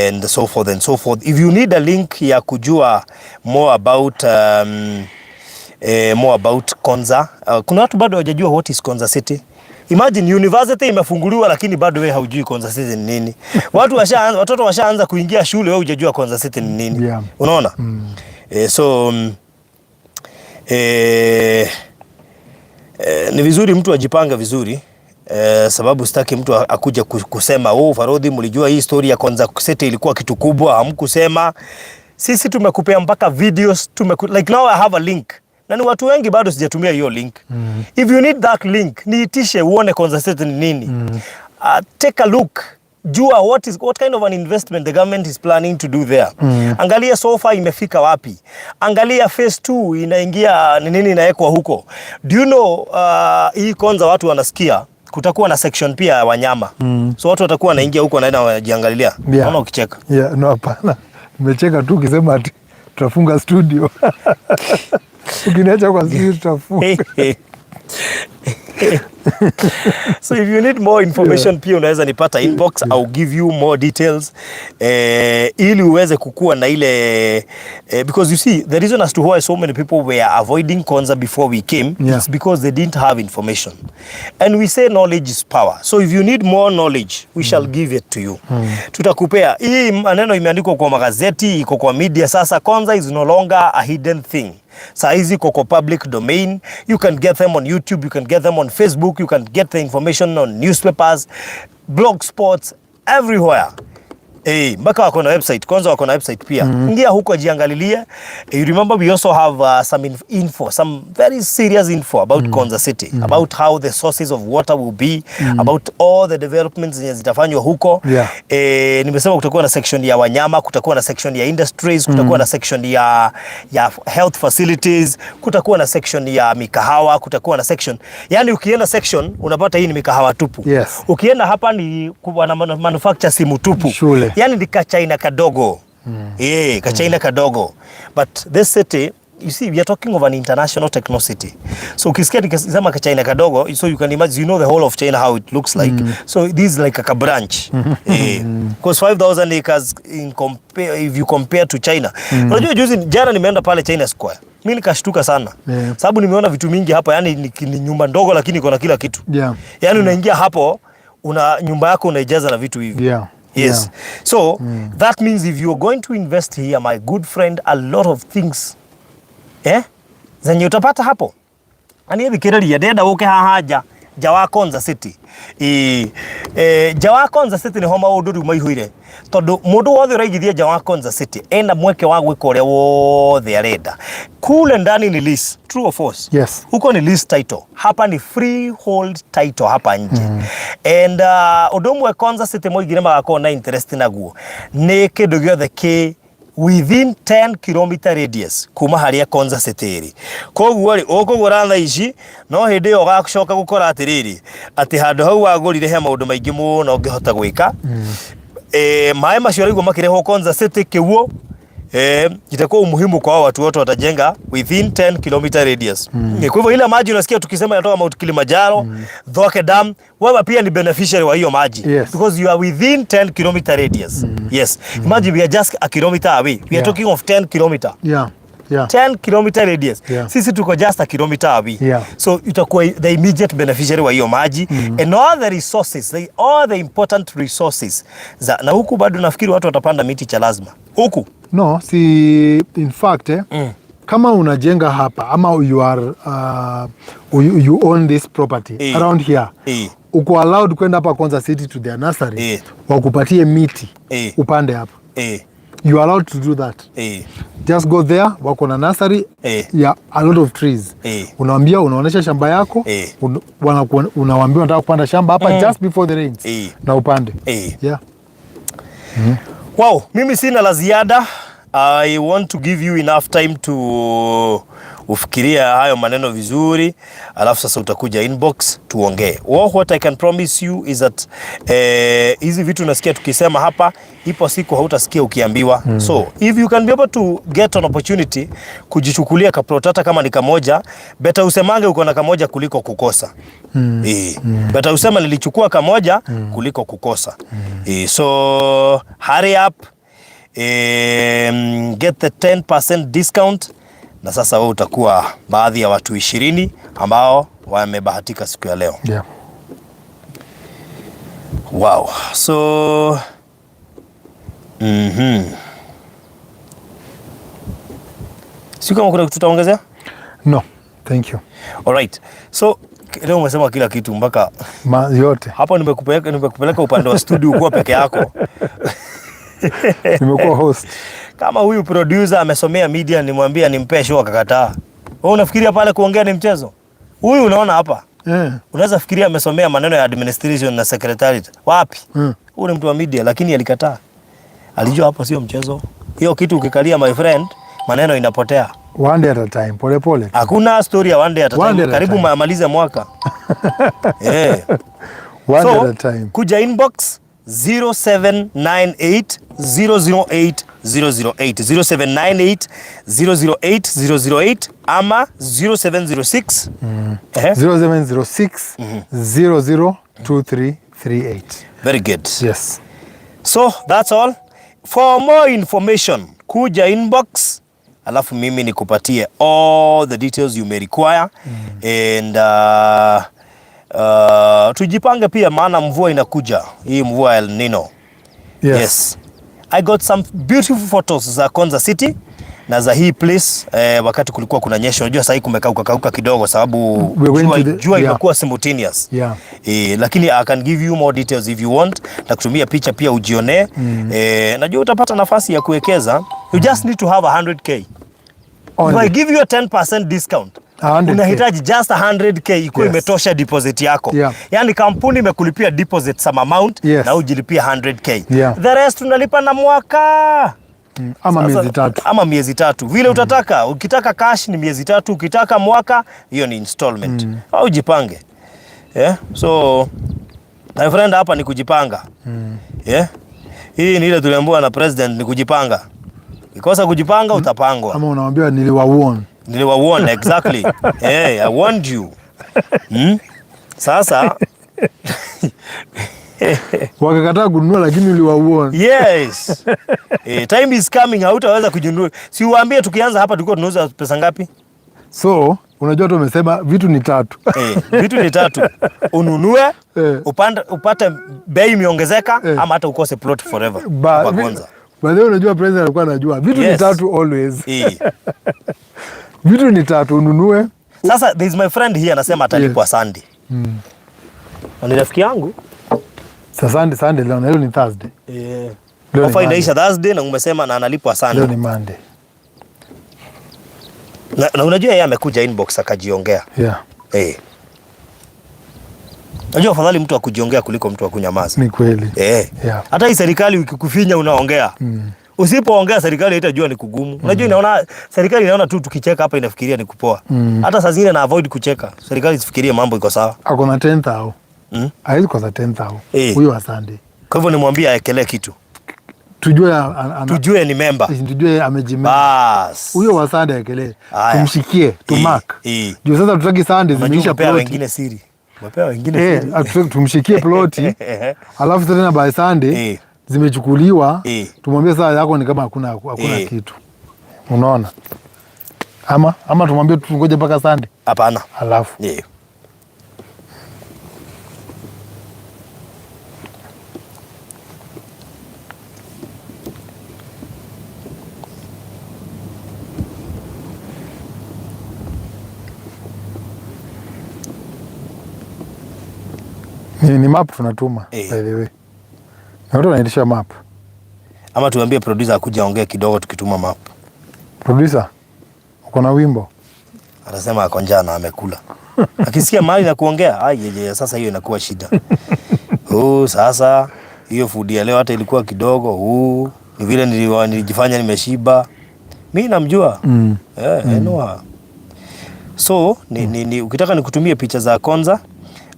and so forth and so forth. If you need a link ya kujua more about Konza, kuna watu bado hawajajua what is Konza City. Imagine university imefunguliwa lakini bado wewe haujui Konza City ni nini. Watoto washaanza kuingia shule, wewe hujajua Konza City ni nini. Yeah. Unaona? So ni vizuri mtu ajipange vizuri, sababu sitaki mtu akuja kusema Farodhi, mlijua hii story ya Konza City ilikuwa kitu kubwa, hamkusema. Sisi tumekupea mpaka videos, like now I have a link. Na ni watu wengi bado sijatumia hiyo link. If you need that link, niitishe uone Konza City ni nini. Take a look. Jua what kind of an investment the government is planning to do there. Angalia so far imefika wapi. Angalia phase 2 inaingia ni nini inawekwa huko. Do you know hii Konza watu wanasikia kutakuwa na section pia ya wanyama. So watu watakuwa wanaingia huko naenda wajiangalilia. Unaona ukicheka. Yeah, no hapana. Nimecheka tu ukisema ati tutafunga studio. Ukiniacha kwa studio tutafunga. So if you need more information, pia unaweza nipata inbox. I'll give you more details ili uweze kukua na ile because you see the reason as to why so many people were avoiding Konza before we came, it's because they didn't have information, and we say knowledge is power. So if you need more knowledge, we shall give it to you. Tutakupea hii maneno imeandikwa kwa magazeti, iko kwa media. Sasa Konza is no longer a hidden thing. Saizi koko public domain. You can get them on YouTube, you can get them on Facebook, you can get the information on newspapers, blog spots, everywhere. Mpaka wako na website. Konza wako na website pia. Ingia huko jiangalilie. You remember we also have some info, some very serious info about Konza City, about how the sources of water will be, about all the developments zenye zitafanywa huko. Nimesema kutakuwa na section ya wanyama, kutakuwa na section ya industries, kutakuwa na section ya health facilities, kutakuwa na section ya mikahawa, kutakuwa na section. Yani ukienda section unapata hii ni mikahawa tupu. Ukienda hapa ni wana manufacture simu tupu. Shule. Yani ni kachaina kadogo. Kachaina kadogo. But this city, you see, we are talking of an international techno city. So ukisikia nikisema kachaina kadogo, so you can imagine, you know the whole of China how it looks like. So this is like a branch. Because 5,000 acres if you compare to China. Unajua juzi jana nimeenda pale China Square. Mimi nikashtuka sana. Sababu nimeona vitu mingi hapa, yani ni nyumba ndogo lakini iko na kila kitu. Yani unaingia hapo, nyumba yako unaijaza na vitu hivi. Yes. So that means if you're going to invest here, my good friend, a lot of things zenye utapata hapo. Ani thikiriria ndenda uke hahaja jawa Konza City. Jawa Konza City ni homa maundu riu maihuire. Tondu mundu wothe uraigithia jawa Konza City enda mweke wa gwika uria wothe arenda. Kule ndani ni lease, true or false? Yes. Huko ni lease title. Hapa ni freehold title hapa nje. And udomwe Konza City moigire magako na interest naguo. Ni kindu giothe ki within 10 km radius kuma haria Konza City iri. Koguo ri ukugura tha ici no hindi yo gacoka gukora atiriri ati handu hau wagurire he maundu maingi muno ngihota gwika. Mae macio riguo makireho Konza City kiwuo itakuwa umuhimu kwa watu wote watajenga within 10 km radius. Kwa hivyo ile maji unasikia tukisema inatoka Mount Kilimanjaro, Dhoke Dam, wewe pia ni beneficiary wa hiyo maji. Because you are within 10 km radius. Yes. Imagine we are just a kilometer away. We are talking of 10 km. 10 km radius. Sisi tuko just a kilometer away. So itakuwa the immediate beneficiary wa hiyo maji. And all the resources, all the important resources. Na huku bado nafikiri watu watapanda miti cha lazima. Huku no, si in fact kama unajenga hapa ama you own this property around here, uko allowed kwenda hapa Konza City to their nursery wakupatie miti upande hapa. You are allowed to do that. Just go there, wako na nursery a lot of trees. Unaambia unaonesha shamba yako, unawaambia unataka kupanda shamba hapa just before the rains na upande. Wow, mimi sina la ziada. I want to give you enough time to ufikiria hayo maneno vizuri, alafu sasa utakuja inbox tuongee. What I can promise you is that hizi vitu unasikia tukisema hapa, ipo siku hautasikia ukiambiwa. So if you can be able to get an opportunity kujichukulia kaplot hata kama ni kamoja, better usemange uko na kamoja kuliko kukosa. Better usema nilichukua kamoja kuliko kukosa. So hurry up, get the 10% discount, na sasa wewe utakuwa baadhi ya watu 20 ambao wamebahatika siku ya leo. Yeah. Wow. So sio kama kuna kitu tutaongezea? No, thank you. All right. So leo umesema kila kitu mpaka yote. Hapo nimekupeleka upande wa studio ukuwa peke yako. Nimekuwa host. Kama huyu producer amesomea media, nimwambia nimpe show akakataa. Wewe unafikiria pale kuongea ni mchezo? Huyu unaona hapa? Unaweza fikiria amesomea maneno ya administration na secretariat. Wapi? Huyu ni mtu wa media lakini alikataa. Alijua hapo sio mchezo. Hiyo kitu ukikalia, my friend, maneno inapotea. One day at a time, pole pole. Hakuna story ya one day at a time. Karibu malize mwaka. One day at a time. Kuja inbox 0798 008 008 0798 008 ama 0706 0706 002338. Very good. Yes. So that's all. For more information, kuja inbox, alafu mimi nikupatie all the details you may require. And tujipange pia, maana mvua inakuja. Hii mvua El Nino. Yes. I got some beautiful photos za Konza City na za hii place wakati kulikuwa kuna nyesha. Unajua sasa kumekauka kidogo sababu jua imekuwa simultaneous. Lakini I can give you more details if you want. Na kutumia picha pia ujione. Najua utapata nafasi ya kuwekeza. You just need to have 100k. If I give you a 10% discount, unahitaji just 100k iko imetosha deposit yako. Yani kampuni imekulipia deposit some amount na ujilipia 100k. The rest unalipa na mwaka. Ama miezi tatu. Vile utataka. Ukitaka cash ni miezi tatu, ukitaka mwaka hiyo ni installment. Au jipange. So my friend, hapa ni kujipanga. Hii ni ile tuliambiwa na president, ni kujipanga. Ikosa kujipanga utapangwa. Ama unawaambia niliwawarn. Exactly. I warned you. Sasa wakakataa kununua lakini uliwawarn. Yes. Time is coming, hautaweza kujunua. Si uambie tukianza hapa tulikuwa tunauza pesa ngapi? So unajua tu umesema vitu ni tatu. Vitu ni tatu. Ununue, upate bei imeongezeka, ama hata ukose plot forever. Kwa Konza. Baadaye unajua president alikuwa anajua vitu ni tatu always. Vitu ni tatu, ununue. Sasa there is my friend here anasema atalipwa Sunday. Ni rafiki yangu. Sasa Sunday leo ni Thursday. Ofa inaisha Thursday na umesema na analipwa Sunday. Leo ni Monday. Na unajua yeye amekuja inbox akajiongea. Unajua afadhali mtu akujiongea kuliko mtu akunyamaza. Ni kweli. Hata hii serikali ukikufinya unaongea. Usipoongea serikali haitajua ni kugumu. Unajua inaona serikali inaona tu tukicheka hapa inafikiria ni kupoa. Hata saa zingine na avoid kucheka. Serikali isifikirie mambo iko sawa. Ako na 10,000. Haizi kwa 10,000. Huyo wa Sunday. Kwa hivyo nimwambie aekelee kitu. Tujue ni member. Tujue amejimemba. Bas. Huyo wa Sunday aekelee. Tumshikie, tumark. Juu sasa tutaki Sunday zimeisha ploti. Wengine siri. Wapewa wengine siri. Tumshikie ploti. Alafu tena by Sunday zimechukuliwa. Tumwambie saa yako ni kama hakuna kitu. Unaona? Ama tumwambie tungoje mpaka Sunday. Hapana. Alafu. Ni map tunatuma by the way. Na watu wanaitisha map. Ama tuambie producer akuja ongea kidogo tukituma map. Producer, uko na wimbo? Anasema ako njaa na amekula. Akisikia mali na kuongea, sasa hiyo inakuwa shida. Sasa hiyo food ya leo hata ilikuwa kidogo. Ni vile nilijifanya nimeshiba. Mimi namjua. So ukitaka nikutumie picha za Konza,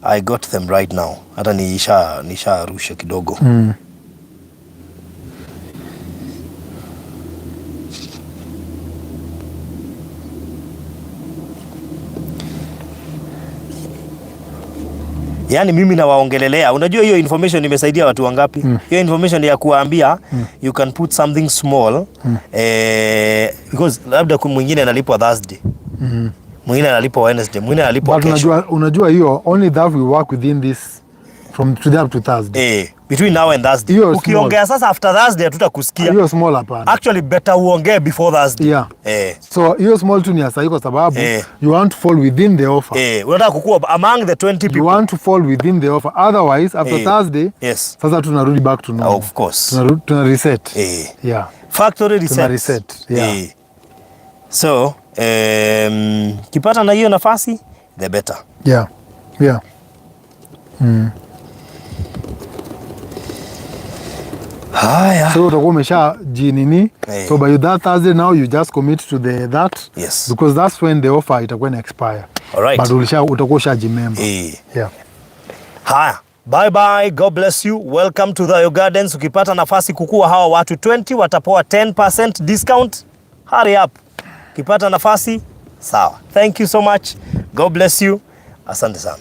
I got them right now. Hata nisha rusha kidogo. Yani mimi nawaongelelea. Unajua hiyo information imesaidia watu wangapi? Hiyo information ya kuambia you can put something small because labda mwingine analipwa Thursday. Mwingine analipwa Wednesday, mwingine analipwa kesho. Unajua hiyo only that we work within this from today up to Thursday. Between now and Thursday. Ukiongea sasa after Thursday hatakusikia. Hiyo small hapana. Actually better uongee before Thursday. Yeah. So hiyo small tu ni sahihi kwa sababu you want to fall within the offer. Unataka kukua among the 20 people. You want to fall within the offer. Otherwise after Thursday, sasa tunarudi back to normal. Of course. Tuna reset. Yeah. Factory reset. Tuna reset. Yeah. So, kipata na hiyo nafasi, the better. Yeah. Yeah. Haya. So utakuwa umesha jinini. So by that Thursday now you just commit to that. Yes. Because that's when the offer itakuwa ina expire. All right. But utakuwa ushajimember. Yeah. Haya. Bye bye. God bless you. Welcome to Thayu Gardens. Ukipata nafasi kukua hawa watu 20 watapoa 10% discount. Hurry up. Ukipata nafasi, sawa. Thank you so much. God bless you. Asante sana.